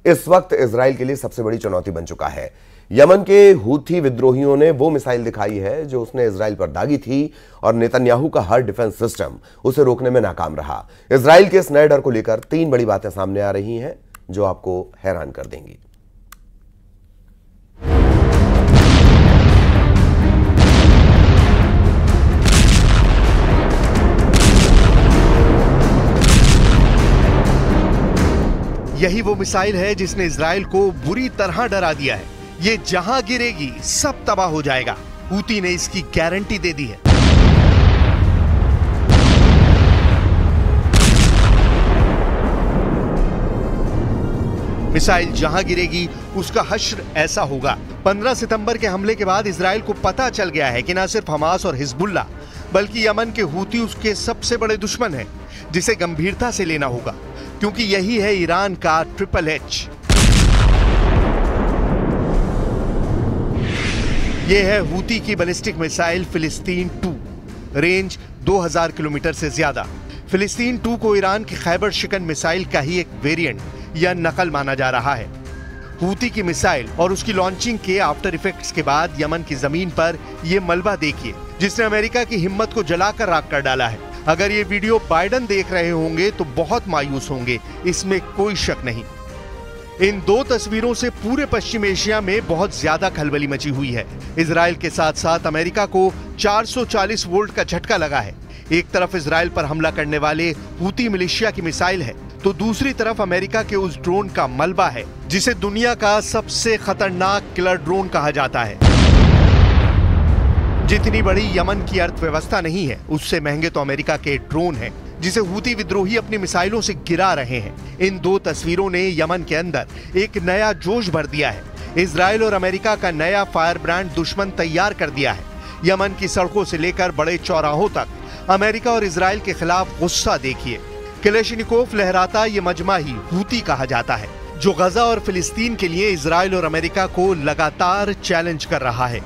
इस वक्त इजराइल के लिए सबसे बड़ी चुनौती बन चुका है। यमन के हूथी विद्रोहियों ने वो मिसाइल दिखाई है जो उसने इजराइल पर दागी थी और नेतन्याहू का हर डिफेंस सिस्टम उसे रोकने में नाकाम रहा। इजराइल के इस नए डर को लेकर 3 बड़ी बातें सामने आ रही हैं जो आपको हैरान कर देंगी। यही वो मिसाइल है जिसने इजराइल को बुरी तरह डरा दिया है। ये जहां गिरेगी सब तबाह हो जाएगा। हूती ने इसकी गारंटी दे दी है। मिसाइल जहां गिरेगी उसका हश्र ऐसा होगा। 15 सितंबर के हमले के बाद इजराइल को पता चल गया है कि न सिर्फ हमास और हिजबुल्लाह बल्कि यमन के हूती उसके सबसे बड़े दुश्मन हैं, जिसे गंभीरता से लेना होगा, क्योंकि यही है ईरान का ट्रिपल एच। यह है हूती की बैलिस्टिक मिसाइल फिलिस्तीन 2, रेंज 2000 किलोमीटर से ज्यादा। फिलिस्तीन 2 को ईरान की खैबर शिकन मिसाइल का ही एक वेरिएंट या नकल माना जा रहा है। हूती की मिसाइल और उसकी लॉन्चिंग के आफ्टर इफेक्ट्स के बाद यमन की जमीन पर यह मलबा देखिए, जिसने अमेरिका की हिम्मत को जलाकर राख कर डाला है। अगर ये वीडियो बाइडेन देख रहे होंगे तो बहुत मायूस होंगे, इसमें कोई शक नहीं। इन 2 तस्वीरों से पूरे पश्चिम एशिया में बहुत ज्यादा खलबली मची हुई है। इजराइल के साथ साथ अमेरिका को 440 वोल्ट का झटका लगा है। एक तरफ इजराइल पर हमला करने वाले हूती मिलिशिया की मिसाइल है, तो दूसरी तरफ अमेरिका के उस ड्रोन का मलबा है जिसे दुनिया का सबसे खतरनाक किलर ड्रोन कहा जाता है। जितनी बड़ी यमन की अर्थव्यवस्था नहीं है, उससे महंगे तो अमेरिका के ड्रोन हैं, जिसे हूती विद्रोही अपनी मिसाइलों से गिरा रहे हैं। इन 2 तस्वीरों ने यमन के अंदर एक नया जोश भर दिया है। इजराइल और अमेरिका का नया फायर ब्रांड दुश्मन तैयार कर दिया है। यमन की सड़कों से लेकर बड़े चौराहों तक अमेरिका और इजराइल के खिलाफ गुस्सा देखिए। कलेशनिकोव लहराता ये मजमा ही हूती कहा जाता है, जो गजा और फिलिस्तीन के लिए इजराइल और अमेरिका को लगातार चैलेंज कर रहा है।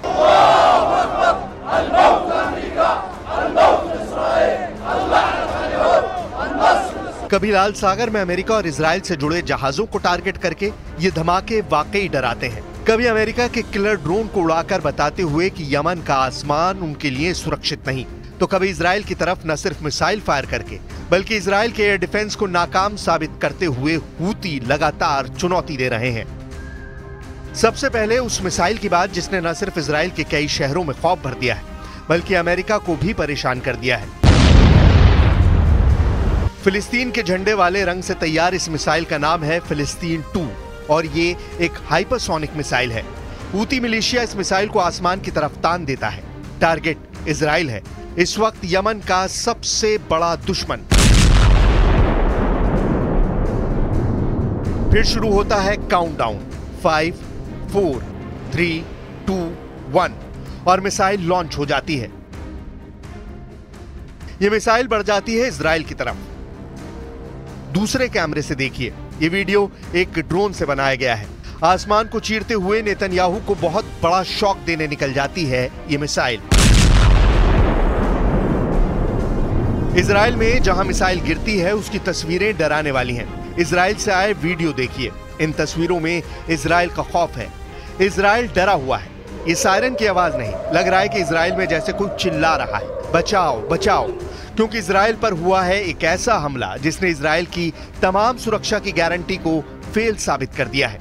कभी लाल सागर में अमेरिका और इजराइल से जुड़े जहाजों को टारगेट करके ये धमाके वाकई डराते हैं। कभी अमेरिका के किलर ड्रोन को उड़ाकर बताते हुए कि यमन का आसमान उनके लिए सुरक्षित नहीं, तो कभी इजराइल की तरफ न सिर्फ मिसाइल फायर करके बल्कि इजराइल के एयर डिफेंस को नाकाम साबित करते हुए हूती लगातार चुनौती दे रहे हैं। सबसे पहले उस मिसाइल की बात जिसने न सिर्फ इजराइल के कई शहरों में खौफ भर दिया है बल्कि अमेरिका को भी परेशान कर दिया है। फिलिस्तीन के झंडे वाले रंग से तैयार इस मिसाइल का नाम है फिलिस्तीन 2 और ये एक हाइपरसोनिक मिसाइल है। हूती मिलिशिया इस मिसाइल को आसमान की तरफ तान देता है। टारगेट इजराइल है, इस वक्त यमन का सबसे बड़ा दुश्मन। फिर शुरू होता है काउंटडाउन, 5, 4, 3, 2, 1 और मिसाइल लॉन्च हो जाती है। यह मिसाइल बढ़ जाती है इजराइल की तरफ। दूसरे कैमरे से देखिए, यह वीडियो एक ड्रोन से बनाया गया है। आसमान को चीरते हुए नेतन्याहू को बहुत बड़ा शॉक देने निकल जाती है यह मिसाइल। इजराइल में जहां मिसाइल गिरती है उसकी तस्वीरें डराने वाली हैं। इजराइल से आए वीडियो देखिए। इन तस्वीरों में इजराइल का खौफ है। इजराइल डरा हुआ है। ये सायरन की आवाज नहीं, लग रहा है कि इजराइल में जैसे कोई चिल्ला रहा है, बचाओ बचाओ, क्योंकि इजराइल पर हुआ है एक ऐसा हमला जिसने इजराइल की तमाम सुरक्षा की गारंटी को फेल साबित कर दिया है।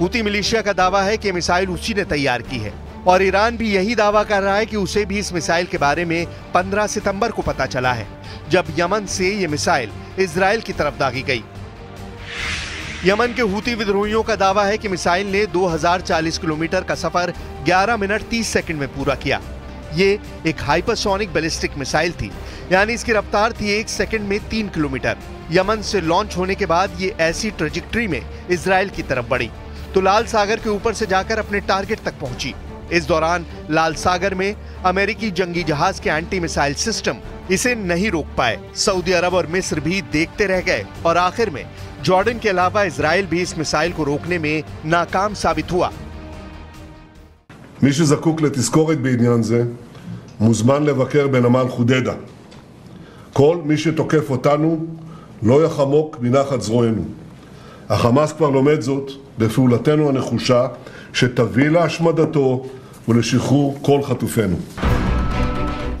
हूती मिलिशिया का दावा है कि मिसाइल उसी ने तैयार की है और ईरान भी यही दावा कर रहा है कि उसे भी इस मिसाइल के बारे में 15 सितंबर को पता चला है, जब यमन से ये मिसाइल इजराइल की तरफ दागी गई। यमन के हूती विद्रोहियों का दावा है कि मिसाइल ने 2040 किलोमीटर का सफर 11 मिनट 30 सेकंड में पूरा किया। ये एक हाइपरसोनिक बैलिस्टिक मिसाइल थी, यानी इसकी रफ्तार थी 1 सेकंड में 3 किलोमीटर। यमन से लॉन्च होने के बाद ये ऐसी ट्रेजेक्टरी में इजराइल की तरफ बढ़ी तो लाल सागर के ऊपर से जाकर अपने टारगेट तक पहुंची। इस दौरान लाल सागर में अमेरिकी जंगी जहाज के एंटी मिसाइल सिस्टम इसे नहीं रोक पाए। सऊदी अरब और मिस्र भी देखते रह गए और आखिर में जॉर्डन के अलावा इजराइल भी इस मिसाइल को रोकने में नाकाम साबित हुआ। מי שזקוק לתזכורת בעניין זה מוזמן לבקר בנמל חודדה. כל מי שתוקף אותנו לא יחמוק מנחת זרוענו. החמאס כבר לומד זאת בפעולתנו הנחושה שתביא להשמדתו ולשחרור כל חטופינו.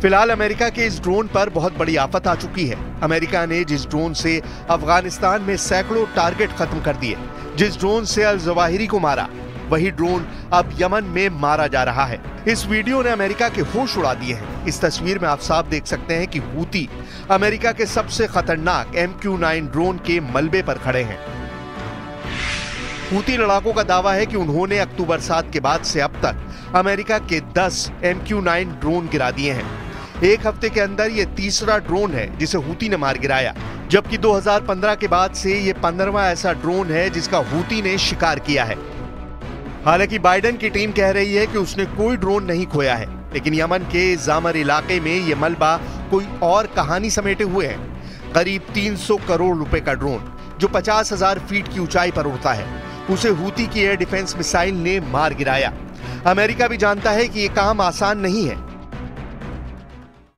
फिलहाल अमेरिका के इस ड्रोन पर बहुत बड़ी आफत आ चुकी है। अमेरिका ने जिस ड्रोन से अफगानिस्तान में सैकड़ों टारगेट खत्म कर दिए, जिस ड्रोन से अल जवाहिरी को मारा, वही ड्रोन अब यमन में मारा जा रहा है। इस वीडियो ने अमेरिका के होश उड़ा दिए हैं। इस तस्वीर में आप साफ देख सकते हैं कि हूती अमेरिका के सबसे खतरनाक MQ-9 ड्रोन के मलबे पर खड़े हैं। हूती लड़ाकों का दावा है कि उन्होंने अक्टूबर 7 के बाद से अब तक अमेरिका के 10 MQ-9 ड्रोन गिरा दिए हैं। एक हफ्ते के अंदर ये तीसरा ड्रोन है जिसे हूती ने मार गिराया, जबकि 2015 के बाद से ये 15वां ऐसा ड्रोन है जिसका हूती ने शिकार किया है। हालांकि बाइडेन की टीम कह रही है कि उसने कोई ड्रोन नहीं खोया है, लेकिन यमन के जामर इलाके में ये मलबा कोई और कहानी समेटे हुए है। करीब 300 करोड़ रुपए का ड्रोन जो 50,000 फीट की ऊंचाई पर उड़ता है, उसे हूती की एयर डिफेंस मिसाइल ने मार गिराया। अमेरिका भी जानता है कि ये काम आसान नहीं है।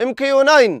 MQ-9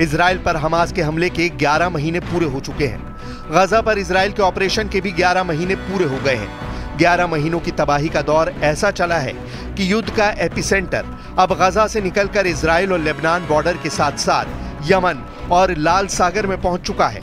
इजराइल पर हमास के हमले के 11 महीने पूरे हो चुके हैं। गजा पर इजराइल के ऑपरेशन के भी 11 महीने पूरे हो गए हैं। 11 महीनों की तबाही का दौर ऐसा चला है कि युद्ध का एपिसेंटर अब गजा से निकलकर इजराइल और लेबनान बॉर्डर के साथ साथ यमन और लाल सागर में पहुंच चुका है।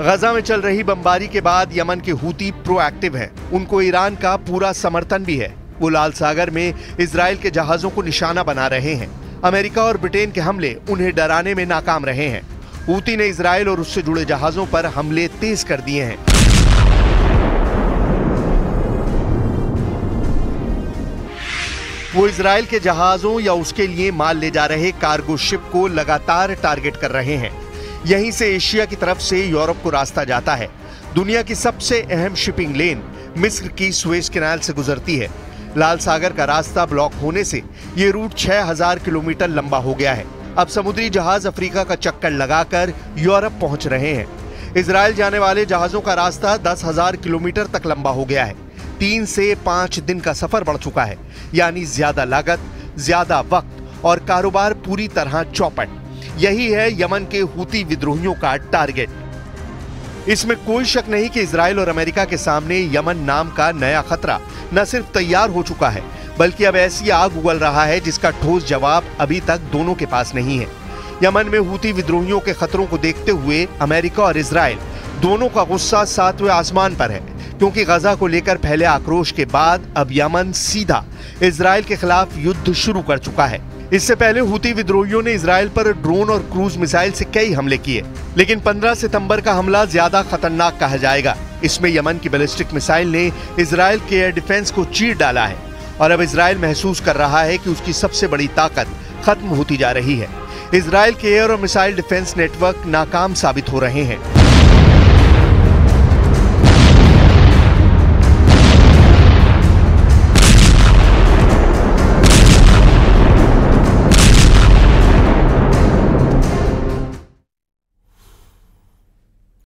गजा में चल रही बमबारी के बाद यमन के हूती प्रोएक्टिव हैं। उनको ईरान का पूरा समर्थन भी है। वो लाल सागर में इजराइल के जहाजों को निशाना बना रहे हैं। अमेरिका और ब्रिटेन के हमले उन्हें डराने में नाकाम रहे हैं। हूती ने इजराइल और उससे जुड़े जहाजों पर हमले तेज कर दिए हैं। वो इजराइल के जहाजों या उसके लिए माल ले जा रहे कार्गो शिप को लगातार टारगेट कर रहे हैं। यहीं से एशिया की तरफ से यूरोप को रास्ता जाता है। दुनिया की सबसे अहम शिपिंग लेन मिस्र की सुएज कैनाल से गुजरती है। लाल सागर का रास्ता ब्लॉक होने से ये रूट 6000 किलोमीटर लंबा हो गया है। अब समुद्री जहाज अफ्रीका का चक्कर लगाकर यूरोप पहुंच रहे हैं। इजराइल जाने वाले जहाजों का रास्ता 10,000 किलोमीटर तक लंबा हो गया है। 3 से 5 दिन का सफर बढ़ चुका है, यानी ज्यादा लागत, ज्यादा वक्त और कारोबार पूरी तरह चौपट। यही है यमन के हूती विद्रोहियों का टारगेट। इसमें कोई शक नहीं कि इजराइल और अमेरिका के सामने यमन नाम का नया खतरा न सिर्फ तैयार हो चुका है, बल्कि अब ऐसी आग उगल रहा है जिसका ठोस जवाब अभी तक दोनों के पास नहीं है। यमन में हूती विद्रोहियों के खतरों को देखते हुए अमेरिका और इजराइल दोनों का गुस्सा 7वें आसमान पर है, क्योंकि गजा को लेकर पहले आक्रोश के बाद अब यमन सीधा इजराइल के खिलाफ युद्ध शुरू कर चुका है। इससे पहले हूती विद्रोहियों ने इजराइल पर ड्रोन और क्रूज मिसाइल से कई हमले किए, लेकिन 15 सितंबर का हमला ज्यादा खतरनाक कहा जाएगा। इसमें यमन की बैलिस्टिक मिसाइल ने इजराइल के एयर डिफेंस को चीर डाला है और अब इजराइल महसूस कर रहा है कि उसकी सबसे बड़ी ताकत खत्म होती जा रही है। इजराइल के एयर और मिसाइल डिफेंस नेटवर्क नाकाम साबित हो रहे हैं।